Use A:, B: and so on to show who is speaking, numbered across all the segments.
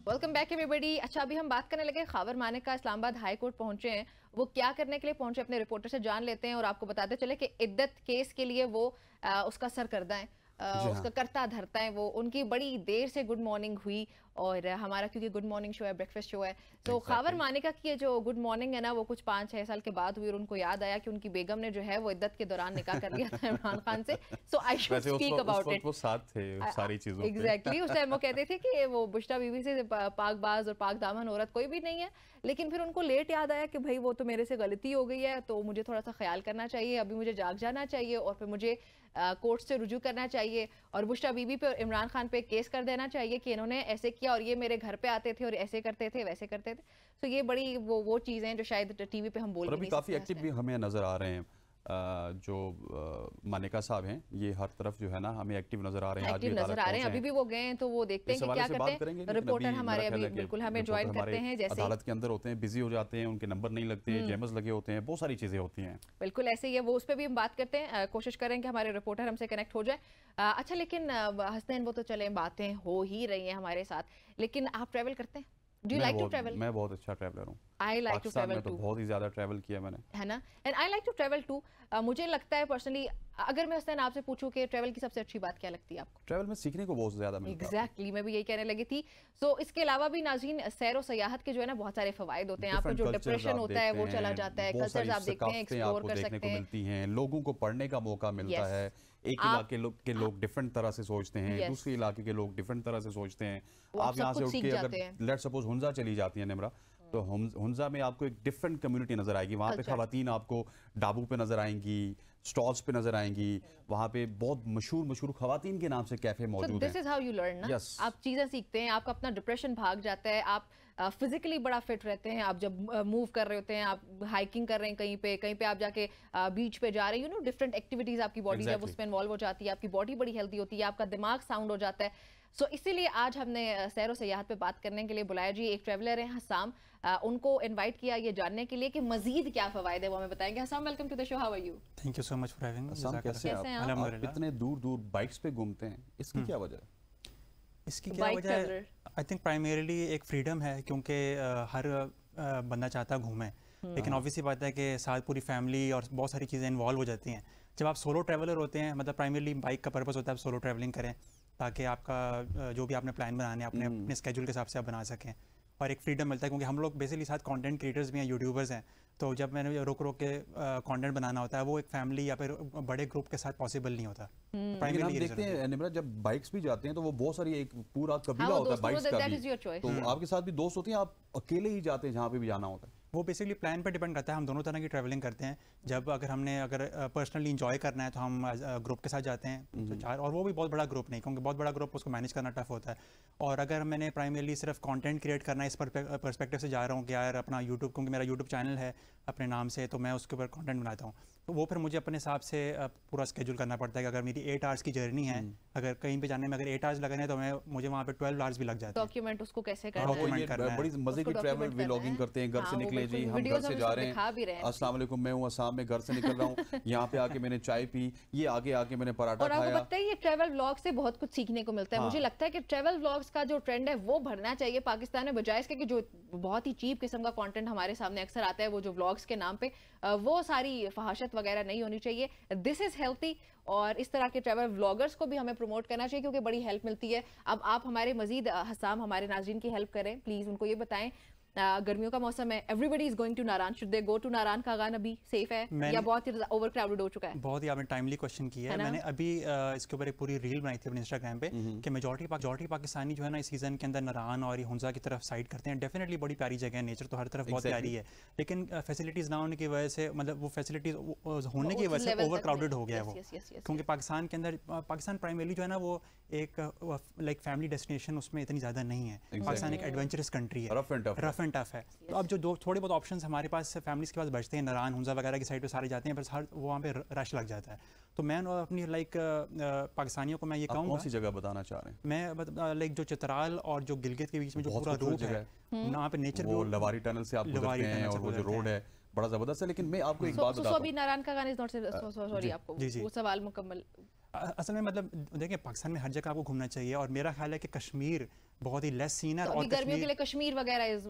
A: Welcome back everybody. अच्छा, अभी हम बात करने लगे ख़ावर मानिक का इस्लामाबाद हाई कोर्ट पहुंचे हैं। वो क्या करने के लिए पहुंचे अपने रिपोर्टर से जान लेते हैं और आपको बताते चले कि इद्दत केस के लिए वो उसका सरकर्दा है, उसका करता धरता है। वो उनकी बड़ी देर से गुड मॉर्निंग हुई और हमारा क्योंकि गुड मॉर्निंग शो है, ब्रेकफास्ट शो है, तो ख़ावर मानिका की ये जो गुड मॉर्निंग है ना वो कुछ 5-6 साल के बाद हुई और उनको याद आया कि उनकी बेगम ने जो है वो इद्दत के दौरान निकाह कर लिया था इमरान खान से। So I should speak about it.
B: वो साथ थे सारी चीजों
A: एग्जैक्टली उस टाइम वो कहते थे कि वो बुश्ता बीवी से पाकबाज और पाक दामन औरत कोई भी नहीं है, लेकिन फिर उनको लेट याद आया कि भाई वो तो मेरे से गलती हो गई है, तो मुझे थोड़ा सा ख्याल करना चाहिए, अभी मुझे जाग जाना चाहिए और फिर मुझे कोर्ट से रुजू करना चाहिए और बुश्ता बीबी पे और इमरान खान पे केस कर देना चाहिए कि इन्होंने ऐसे किया और ये मेरे घर पे आते थे और ऐसे करते थे वैसे करते थे। तो ये बड़ी वो चीज़ें हैं जो शायद टीवी पे हम बोल नहीं सकते।
B: काफ़ी एक्टिव भी हमें नज़र आ रहे हैं जो मानिका साहब हैं, ये हर तरफ जो है ना हमें एक्टिव नजर आ रहे हैं।
A: एक्टिव नजर आ रहे हैं, अभी भी वो गए हैं तो वो देखते हैं कि क्या करते हैं। रिपोर्टर हमारे अभी बिल्कुल हमें ज्वाइन करते हैं, जैसे
B: अदालत के अंदर होते हैं, बिजी हो जाते हैं, उनके नंबर नहीं लगते, जेमस लगे होते हैं, बहुत सारी चीजें होती हैं।
A: बिल्कुल ऐसे ही है, वो उस पर भी हम बात करते हैं, कोशिश करें कि हमारे रिपोर्टर हमसे कनेक्ट हो जाए। अच्छा, लेकिन हसनैन वो तो चले बातें हो ही रही हैं हमारे साथ, लेकिन आप ट्रैवल करते हैं? Do you like to travel?
B: मैं बहुत अच्छा ट्रैवलर हूँ।
A: I like to travel too.
B: तो बहुत ही ज्यादा ट्रैवल किया मैंने,
A: है ना? And I like to travel too. मुझे लगता है पर्सनली, अगर मैं हसनैन आपसे पूछूं कि ट्रैवल की सबसे अच्छी बात क्या लगती है आपको?
B: ट्रैवल में सीखने को बहुत ज्यादा मिलता है।
A: एग्जैक्टली, मैं भी यही कहने लगी थी। सो इसके अलावा भी नाज़रीन, सैर और सयाहत के जो है ना बहुत सारे फवायद होते हैं। आपको जो डिप्रेशन होता है वो चला जाता है, कल्चर्स आप देखते हैं, एक्सप्लोर कर सकते हैं,
B: मिलती हैं, लोगों को पढ़ने का मौका मिलता है। एक इलाके के लोग डिफरेंट तरह से सोचते हैं, दूसरे इलाके के लोग डिफरेंट तरह से सोचते हैं। आप यहाँ से उठ के अगर लेट्स सपोज हुंजा चली जाती है निमरा, तो हुंजा में आपको एक डिफरेंट कम्युनिटी नजर आएगी। वहाँ पे खवातीन आपको डाबू पे नजर आएंगी, स्टॉल्स पे नजर आएंगी, वहाँ पे बहुत मशहूर खवातीन के नाम से कैफे मौजूद हैं।
A: This is how you learn ना। आप चीजें सीखते हैं, आपका अपना डिप्रेशन भाग जाता है, आप फिजिकली बड़ा फिट रहते हैं। आप जब मूव कर रहे होते हैं, आप हाइकिंग कर रहे हैं कहीं पे आप जाके बीच पे जा रहे हैं, डिफरेंट एक्टिविटीज आपकी बॉडी जब उसमें इन्वॉल्व हो जाती है, आपकी बॉडी बड़ी हेल्दी होती है, आपका दिमाग साउंड हो जाता है। सो इसीलिए आज हमने सैर और सयाहत पे बात करने के लिए बुलाया जी। एक ट्रैवलर हैं हसाम, उनको इनवाइट किया ये जानने के लिए कि मजीद क्या फवायद है वो हमें बताएंगे। Hassam, welcome to the show, how are you?
C: Thank you so much for having me.
B: कैसे आप इतने दूर बाइक्स पे घूमते हैं, इसकी क्या वजह है?
C: इसकी क्या वजह है? आई थिंक प्राइमरीली एक फ्रीडम है, क्योंकि हर बंदा चाहता है घूमे, लेकिन ऑब्वियसली बात है कि साथ पूरी फैमिली और बहुत सारी चीज़ें इन्वॉल्व हो जाती हैं। जब आप सोलो ट्रैवलर होते हैं, मतलब प्राइमरली बाइक का पर्पस होता है आप सोलो ट्रैवलिंग करें, ताकि आपका जो भी आपने प्लान बनाने अपने अपने स्केड्यूल के हिसाब से आप बना सकें, और एक फ्रीडम मिलता है। क्योंकि हम लोग बेसिकली साथ कंटेंट क्रिएटर्स भी हैं, यूट्यूबर्स हैं, तो जब मैंने रोक के कंटेंट बनाना होता है, वो एक फैमिली या फिर बड़े ग्रुप के साथ पॉसिबल नहीं होता।
B: लेकिन हम देखते हैं निमरा, जब बाइक्स भी जाते हैं तो वो बहुत सारी एक पूरा कबीला होता है बाइक्स का भी, तो आपके साथ भी दोस्त होते हैं, आप अकेले ही जाते हैं जहाँ पे भी जाना होता है?
C: वो बेसिकली प्लान पर डिपेंड करता है। हम दोनों तरह की ट्रैवलिंग करते हैं। जब अगर पर्सनली इंजॉय करना है तो हम ग्रुप के साथ जाते हैं, तो चार, और वो भी बहुत बड़ा ग्रुप नहीं, क्योंकि बहुत बड़ा ग्रुप उसको मैनेज करना टफ होता है। और अगर मैंने प्राइमरली सिर्फ कंटेंट क्रिएट करना है, इस पर्सपेक्टिव से जा रहा हूँ कि यार अपना यूट्यूब, क्योंकि मेरा यूट्यूब चैनल है अपने नाम से, तो मैं उसके ऊपर कंटेंट बनाता हूँ, तो वो फिर मुझे अपने हिसाब से पूरा स्केड्यूल करना पड़ता है कि अगर मेरी 8 आवर्स की जर्नी है, अगर कहीं पे जाने में अगर 8 आवर्स लगने हैं, तो मुझे वहाँ पे 12 आवर्स भी लग जाते हैं।
A: डॉक्यूमेंट उसको कैसे करना है,
B: बड़ी मजे की ट्रैवल व्लॉगिंग करते हैं। घर से निकले जी, हम घर से जा रहे हैं, अस्सलाम वालेकुम, मैं हूँ असम में, घर से निकल रहा हूँ, यहाँ पे आके मैंने चाय पी, ये आगे आके मैंने पराठा खाया।
A: और आपको पता है ये ट्रैवल व्लॉग से बहुत कुछ सीखने को मिलता है। मुझे लगता है कि ट्रैवल व्लॉग्स का जो ट्रेंड है वो बढ़ना चाहिए पाकिस्तान में, बजाय इसके कि जो बहुत ही चीप किस्म का कंटेंट हमारे सामने अक्सर आता है, वो जो व्लॉग्स के नाम पे वो सारी फहाशत वगैरह नहीं होनी चाहिए। दिस इज हेल्थी, और इस तरह के ट्रैवल व्लॉगर्स को भी हमें प्रमोट करना चाहिए क्योंकि बड़ी हेल्प मिलती है। अब आप हमारे मजीद हसाम हमारे नाज़रीन की हेल्प करें प्लीज, उनको ये बताएं गर्मियों का मौसम है, everybody is going to Naran, should they go to Naran? Kaghan अभी सेफ है या बहुत ही ओवर क्राउडेड हो चुका है?
C: बहुत ही आपने टाइमली क्वेश्चन किया है। मैंने अभी इसके ऊपर एक पूरी रील बनाई थी अपने इंस्टाग्राम पे कि मेजॉरिटी पाकिस्तानी जो है ना इस सीजन के अंदर नारान और हुंजा की तरफ साइड करते हैं। डेफिनेटली बड़ी प्यारी जगह है, नेचर तो हर तरफ बहुत प्यारी है, लेकिन फैसिलिटीज ना होने की वजह से, मतलब वो फैसिलिटीज होने की वजह से ओवर क्राउडेड हो गया है वो। क्योंकि पाकिस्तान के अंदर, पाकिस्तान प्राइमरली जो है ना वो एक लाइक फैमिली डेस्टिनेशन उसमें इतनी ज्यादा नहीं है। पाकिस्तान एक एडवेंचरस कंट्री है, रफ एंड टफ है। तो अब जो थोड़े बहुत ऑप्शंस हमारे पास फैमिलीज के पास बचते हैं, नारान हुंजा वगैरह की साइड पे सारे जाते हैं, पर हर वहाँ पे रश लग जाता है। तो मैं अपनी पाकिस्तानियों को मैं ये कहूँगा,
B: कौन सी जगह बताना चाह रहे हैं?
C: मैं लाइक जो चित्राल और जो गिलगित के बीच में जो पूरा रूट है, वहाँ पे नेचर,
B: वो लवारी टनल से आप गुजरते हैं और वो जो रोड है बड़ा जबरदस्त है। लेकिन मैं आपको एक बात बताता हूं,
A: नारायण का गाना इज नॉट सॉरी, आपको वो सवाल मुकम्मल।
C: असल में मतलब देखिए पाकिस्तान में हर जगह आपको घूमना चाहिए, और मेरा ख्याल है कि कश्मीर बहुत ही लेस सीन है।
A: तो
C: और
A: गर्मियों के लिए कश्मीर वगैरह इज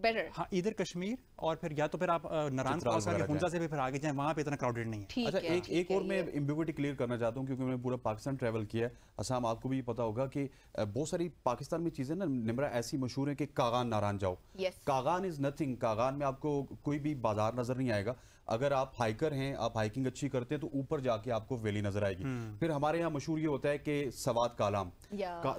A: बेटर।
C: हाँ, इधर कश्मीर और फिर या तो फिर आप नारायण क्रॉस करके हुंजा से भी फिर आगे जाएं, वहाँ पे इतना क्राउडेड नहीं है।
B: अच्छा, एक और मैं एम्बिग्विटी क्लियर करना चाहता हूँ, क्योंकि मैंने पूरा पाकिस्तान ट्रैवल किया है। असम आपको भी पता होगा कि बहुत सारी पाकिस्तान में चीजें ना निमरा ऐसी मशहूर है कि कागान नारायण जाओ। Kaghan is nothing. कागान में आपको कोई भी बाजार नजर नहीं आएगा। अगर आप हाइकर हैं, आप हाइकिंग अच्छी करते हैं, तो ऊपर जाके आपको वैली नजर आएगी। फिर हमारे यहाँ मशहूर ये होता है कि सवात कालाम,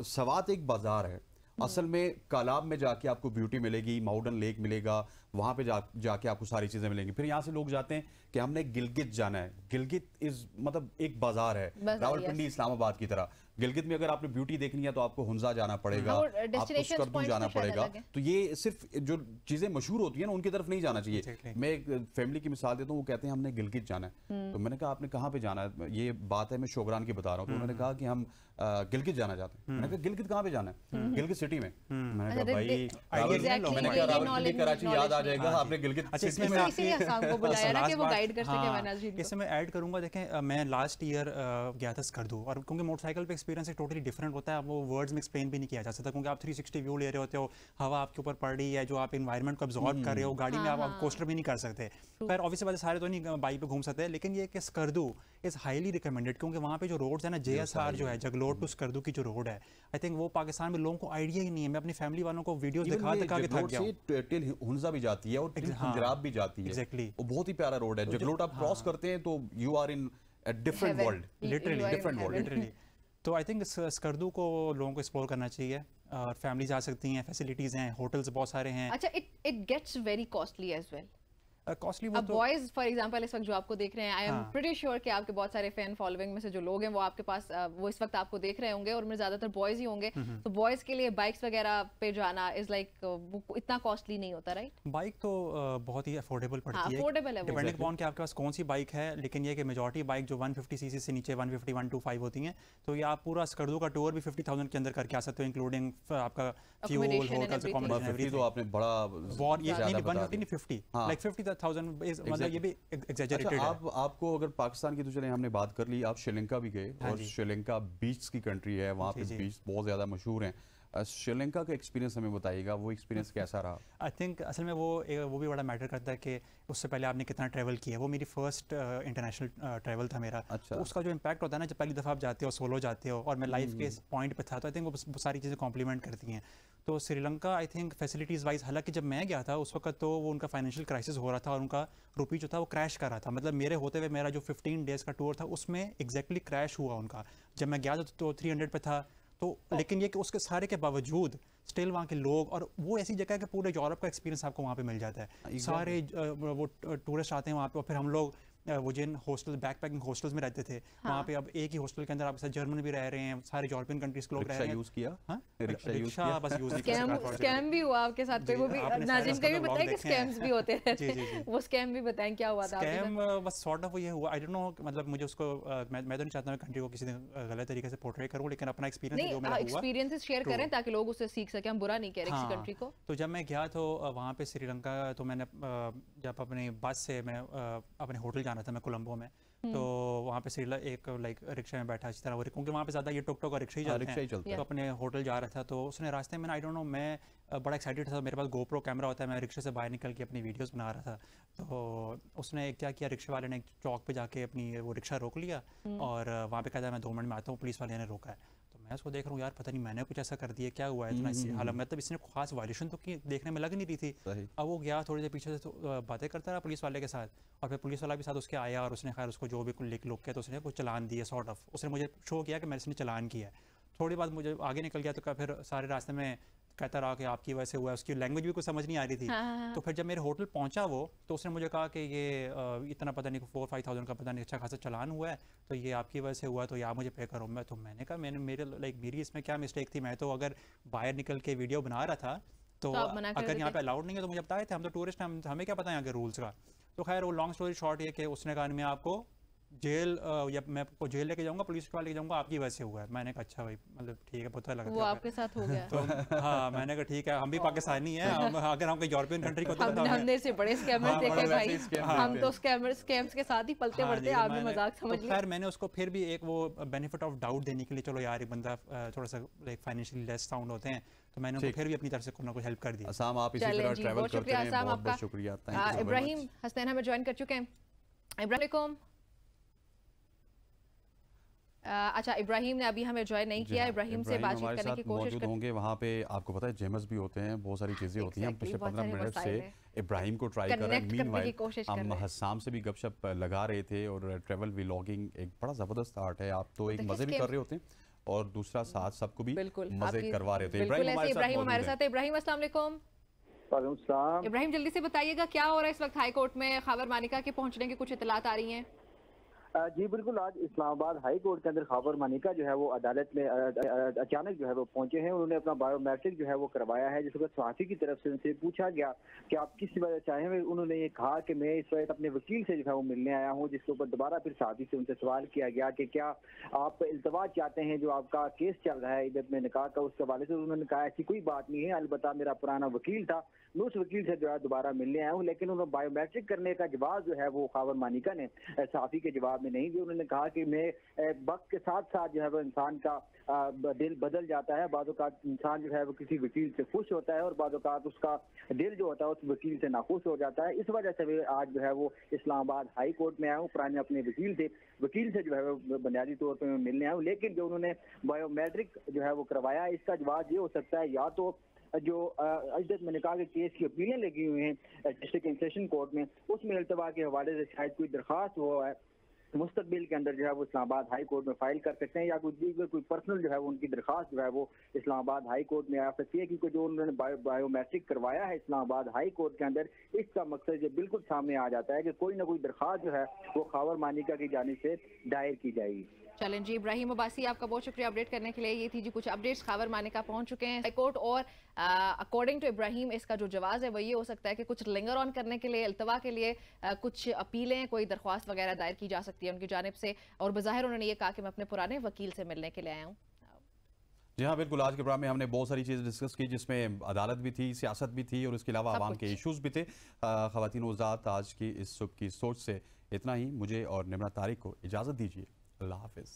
B: सवात एक बाजार है। असल में कालाब में जाके आपको ब्यूटी मिलेगी, माउडन लेक मिलेगा, वहां पे जाके आपको सारी चीजें मिलेंगी। फिर यहाँ से लोग जाते हैं कि हमने गिलगित जाना है। गिलगित इज मतलब एक बाजार है, रावलपिंडी इस्लामाबाद की तरह। गिलगित में अगर आपने ब्यूटी देखनी है तो आपको हुंजा जाना पड़ेगा, आपको स्कर्दू जाना पड़ेगा। तो ये सिर्फ जो चीजें मशहूर होती है ना उनकी तरफ नहीं जाना चाहिए। मैं एक फैमिली की मिसाल देता हूँ, वो कहते हैं हमने गिलगित जाना है। तो मैंने कहा आपने कहाँ पे जाना है? ये बात है मैं शोगरान की बता रहा हूँ। तो उन्होंने कहा कि हम गिलगित जाना चाहते हैं। मैंने कहा गिलगित कहाँ पे जाना है? गिलगित सिटी में। मैंने कहा भाई, मैंने कहा रावलपिंडी कराची याद आ जाएगा, आपने गिलगित।
C: अच्छा, इसमें मैं इसमें मैं ऐड करूंगा। देखें, मैं लास्ट ईयर गया था स्कर्दू, और क्योंकि मोटरसाइकिल पे एक्सपीरियंस एक टोटली डिफरेंट होता है। वो वर्ड्स में एक्सप्लेन भी नहीं किया जा सकता, क्योंकि आप 360 व्यू ले रहे होते हो, हवा आपके ऊपर पड़ रही है, जो आप एनवायरनमेंट को अब्जॉर्ब कर रहे हो। गाड़ी में आप कोस्टर भी नहीं कर सकते। खैर ऑब्वियसली बात है, सारे तो नहीं बाइक पे घूम सकते, लेकिन ये कि स्कर्दू इज हाईली रिकमेंडेड, क्योंकि वहाँ पे जो रोड्स है ना, JSR जो है, जगलोट टू स्कर्दू की जो रोड है, आई थिंक वो पाकिस्तान में लोगों को आइडिया ही नहीं है। मैं अपनी फैमिली वालों को वीडियोस दिखा के थक गया हूं।
B: टिल हुंजा भी जाती है और टिल पंजाब भी जाती है।
C: एग्जैक्टली,
B: वो बहुत ही प्यारा रोड है। जगलोट आप क्रॉस करते हैं तो you are in a different world,
C: literally
B: different world,
C: literally. तो आई थिंक स्कर्दू को लोगों को एक्सप्लोर करना चाहिए, और फैमिलीज आ सकती हैं, फैसिलिटीज हैं, होटल्स बहुत सारे हैं।
A: अच्छा, it gets very costly as well.
C: Costly
A: अब बॉयज फॉर एग्जांपल इस वक्त जो आपको देख रहे हैं, आई एम प्रीटी श्योर कि आपके बहुत सारे फैन फॉलोइंग में से जो लोग हैं वो आपके पास वो इस वक्त आपको देख रहे होंगे, और में ज्यादातर बॉयज ही होंगे। तो बॉयज के लिए बाइक्स वगैरह पे जाना इज लाइक इतना कॉस्टली नहीं होता, राइट?
C: बाइक तो बहुत ही अफोर्डेबल पड़ती है,
A: अफोर्डेबल है,
C: डिपेंडिंग अपॉन कि आपके पास कौन सी बाइक है। लेकिन ये कि मेजॉरिटी बाइक जो 150 सीसी से नीचे 150 125 होती हैं, तो ये आप पूरा स्कर्दू का टूर भी 50,000 के अंदर करके आ सकते हो, इंक्लूडिंग आपका फ्यूल, होटल्स, अकोमोडेशन।
B: तो आपने बड़ा
C: बहुत, ये नहीं 150 लाइक 50,000 मतलब ये भी एग्जैजरेटेड है।
B: आपको अगर पाकिस्तान की तो चले हमने बात कर ली, आप श्रीलंका भी गए, और श्रीलंका बीच की कंट्री है, वहाँ पे बीच बहुत ज़्यादा मशहूर हैं। श्रीलंका का एक्सपीरियंस हमें बताइएगा, वो एक्सपीरियंस कैसा रहा?
C: आई थिंक असल में वो भी बड़ा मैटर करता है कि उससे पहले आपने कितना ट्रैवल किया। वो मेरी फर्स्ट इंटरनेशनल ट्रैवल था मेरा।
B: अच्छा।
C: तो उसका जो इम्पैक्ट होता है ना, जब पहली दफ़ा आप जाते हो, सोलो जाते हो, और मैं लाइफ के पॉइंट पे था, तो आई थिंक वो सारी चीज़ें कॉम्प्लीमेंट करती हैं। तो Sri Lanka I think facilities wise, हालांकि जब मैं गया था उस वक्त तो वो उनका फाइनेंशियल क्राइसिस हो रहा था, और उनका रुपी जो था वो क्रैश कर रहा था। मतलब मेरे होते हुए मेरा जो 15 डेज़ का टूर था उसमें एग्जैक्टली क्रैश हुआ उनका। जब मैं गया था तो 300 पे था। तो लेकिन ये कि उसके सारे के बावजूद स्टिल वहाँ के लोग, और वो ऐसी जगह है कि पूरे यूरोप का एक्सपीरियंस आपको वहाँ पे मिल जाता है। सारे वो टूरिस्ट आते हैं वहाँ पे, और फिर हम लोग वो जिन हॉस्टल, बैकपैकिंग हॉस्टल्स में रहते थे, वहाँ पे अब एक ही हॉस्टल के अंदर आप जर्मन भी रह रहे हैं, सारे यूरोपियन कंट्रीज के लोग रह रहे हैं।
B: यूज किया?
C: हाँ, रिक्शा बस यूज
A: स्कैम भी हुआ आपके साथ कोई? वो भी नाज़िम का भी बताएं कि स्कैम्स भी होते हैं। वो स्कैम भी बताएं, क्या हुआ था?
C: स्कैम बस सॉर्ट ऑफ ये हुआ, आई डोंट नो, मतलब मुझे उसको मैं तो नहीं चाहता मैं कंट्री को किसी दिन गलत तरीके से पोर्ट्रे करूं, लेकिन अपना एक्सपीरियंस जो मेरा हुआ,
A: एक्सपीरियंसेस शेयर करें ताकि लोग उससे सीख सकें। हम बुरा नहीं कह रहे किसी कंट्री को।
C: तो जब मैं गया तो वहाँ पे श्रीलंका, तो मैंने जब अपनी बस से मैं अपने होटल जाना था, मैं कोलंबो में, तो वहाँ पे एक लाइक रिक्शा में बैठा इस तरह, क्योंकि वहाँ पे ज़्यादा ये टुक टुक और रिक्शा ही चलते हैं। तो अपने होटल जा रहा था, तो उसने रास्ते में, आई डोंट नो, मैं बड़ा एक्साइटेड था, मेरे पास GoPro कैमरा होता है, मैं रिक्शे से बाहर निकल के अपनी वीडियोस बना रहा था। तो उसने क्या किया, रिक्शे वाले ने एक चौक पे जाके अपनी वो रिक्शा रोक लिया, और वहाँ पे कहता है मैं 2 मिनट में आता हूँ, पुलिस वाले ने रोका है। तो मैं उसको देख रहा हूँ, यार पता नहीं मैंने कुछ ऐसा कर दिया, क्या हुआ है इतना हालत, मतलब इसने खास वायलेशन तो की देखने में लग नहीं रही थी। अब वो गया थोड़ी देर पीछे से, तो बातें करता रहा पुलिस वाले के साथ, और फिर पुलिस वाला भी साथ उसके आया, और उसने खैर उसको जो भी लिख लुक किया, तो उसने कुछ चलान दिया सॉर्ट ऑफ। उसने मुझे शो किया कि मैंने इसने चलान किया है। थोड़ी बात मुझे आगे निकल गया, तो फिर सारे रास्ते में कहता रहा कि आपकी वजह से हुआ है। उसकी लैंग्वेज भी कुछ समझ नहीं आ रही थी। तो फिर जब मेरे होटल पहुंचा वो, तो उसने मुझे कहा कि ये इतना पता नहीं 4-5,000 का पता नहीं अच्छा खासा चलान हुआ है, तो ये आपकी वजह से हुआ, तो ये आप मुझे पे करो। मैंने कहा मेरी इसमें क्या मिस्टेक थी? मैं तो अगर बाहर निकल के वीडियो बना रहा था, तो अगर यहाँ पे अलाउड नहीं है तो मुझे बताए थे, हम तो टूरिस्ट हैं, हमें क्या पता है यहाँ के रूल्स का। तो खैर वो लॉन्ग स्टोरी शॉर्ट ये कि उसने कहा मैं आपको जेल या मैं आपको जेल लेके जाऊंगा, पुलिस के पास लेके जाऊंगा, आपकी वजह से हुआ है। मैंने कहा अच्छा भाई, मतलब ठीक है, पता लगा
A: वो आपके साथ हो गया।
C: तो हाँ, मैंने कहा ठीक है, हम भी पाकिस्तानी हैं, अगर हम कोई यूरोपियन कंट्री को
A: हमने से बड़े स्कैमर देखे भाई, हम तो स्कैम्स के साथ ही पलते पड़ते, आप भी मजाक समझ लीजिए।
C: खैर मैंने उसको फिर भी एक वो बेनिफिट ऑफ डाउट देने के लिए, चलो यार ये बंदा थोड़ा सा लाइक फाइनेंशियली लेस साउंड होते हैं, तो मैंने उनको फिर भी अपनी तरफ से कुछ ना कुछ हेल्प कर दी।
B: आसाम, आप इसी तरह ट्रैवल करते हैं, बहुत बहुत शुक्रिया।
A: इब्राहिम हसनैन हमें ज्वाइन कर चुके हैं। इब्राहिम, अच्छा इब्राहिम ने अभी हमें ज्वाइन नहीं किया। इब्राहिम से बातचीत करने की कोशिश
B: होंगे वहाँ पे। आपको पता है जेमस भी होते हैं, बहुत सारी चीजें होती हैं। हम पिछले 15 मिनट से इब्राहिम को ट्राई कर रहे हैं। मीनवाइल हम हस्साम से भी गपशप लगा रहे थे। और ट्रैवल व्लॉगिंग एक बड़ा जबरदस्त आर्ट है। आप तो एक मजे भी कर रहे होते हैं और दूसरा साथ सबको भी मजे करवा रहे थे।
A: इब्राहिम हमारे साथ है। इब्राहिम अस्सलाम वालेकुम। इब्राहिम जल्दी से बताइएगा क्या हो रहा है इस वक्त हाई कोर्ट में? खैबर मानिका के पहुंचने की कुछ इतलात आ रही हैं?
D: जी बिल्कुल, आज इस्लामाबाद हाई कोर्ट के अंदर खैबर मानिका जो है वो अदालत में अचानक जो है वो पहुंचे हैं। उन्होंने अपना बायोमेट्रिक जो है वो करवाया है, जिस वक्त सहाफ़ी की तरफ से उनसे पूछा गया कि आप किस वजह चाहे हैं। उन्होंने ये कहा कि मैं इस वक्त अपने वकील से जो है वो मिलने आया हूँ, जिसके ऊपर दोबारा फिर सहाफ़ी से उनसे सवाल किया गया कि क्या आप इल्तवा चाहते हैं, जो आपका केस चल रहा है इद्दत में निकाह का, उसके हवाले से। उन्होंने कहा ऐसी कोई बात नहीं है, अलबत्ता मेरा पुराना वकील था, मैं उस वकील से जो है दोबारा मिलने आया हूँ। लेकिन उन्होंने बायोमेट्रिक करने का जवाब जो है वो खैबर मानिका ने सहाफ़ी के जवाब में नहीं दिया। उन्होंने कहा कि मैं वक्त के साथ साथ जो है वो इंसान का दिल बदल जाता है। बाद औक़ात इंसान जो है वो किसी वकील से खुश होता है और बाद औक़ात उसका दिल जो होता है उस वकील से नाखुश हो जाता है। इस वजह से मैं आज जो है वो इस्लामाबाद हाई कोर्ट में आया हूँ। पुराने अपने वकील से जो है वो बुनियादी तौर पर मैं मिलने आया हूँ। लेकिन जो उन्होंने बायोमेट्रिक जो है वो करवाया, इसका जवाब ये हो सकता है या तो जो इद्दत में निकाह के केस की अपीलें लगी हुई हैं डिस्ट्रिक्ट एंड सेशन कोर्ट में, उसमें इल्तवा के हवाले से शायद कोई दरख्वास्त वो है मुस्तकबिल के अंदर जो है वो इस्लामाबाद हाई कोर्ट में फाइल कर सकते हैं, या कोई पर्सनल जो है वो उनकी दरख्वास्त जो है वो इस्लामाबाद हाई कोर्ट में आ सकती है। क्योंकि जो उन्होंने बायोमेट्रिक करवाया है इस्लामाबाद हाई कोर्ट के अंदर, इसका मकसद ये बिल्कुल सामने आ जाता है कि कोई ना कोई दरख्वास्त जो है वो खैबर मानिका की जानिब से दायर की जाएगी।
A: चलें जी, इब्राहिम अब्बासी आपका बहुत शुक्रिया अपडेट करने के लिए। ये थी जी कुछ अपडेट्स खैबर मानिका पहुंच चुके हैं हाई कोर्ट। और अकॉर्डिंग टू इब्राहिम इसका जो जवाब है वो ये हो सकता है कि कुछ लिंगर ऑन करने के लिए, अल्तवा के लिए कुछ अपीलें, कोई दरख्वास्त वगैरह दायर की जा सकती है उनकी जानिब से। और बज़ाहिर उन्होंने ये कहा कि मैं अपने पुराने वकील से मिलने के लिए आया हूँ।
B: जी हाँ बिल्कुल, आज के प्रोग्राम में हमने बहुत सारी चीज़ें डिस्कस की, जिसमें अदालत भी थी, सियासत भी थी और इसके अलावा आवाम के इशूज़ भी थे। ख़वातीन वज़ात, आज की इस सुबह की सोच से इतना ही। मुझे और निम्रा तारिक को इजाज़त दीजिए। अल्लाह हाफ़िज़।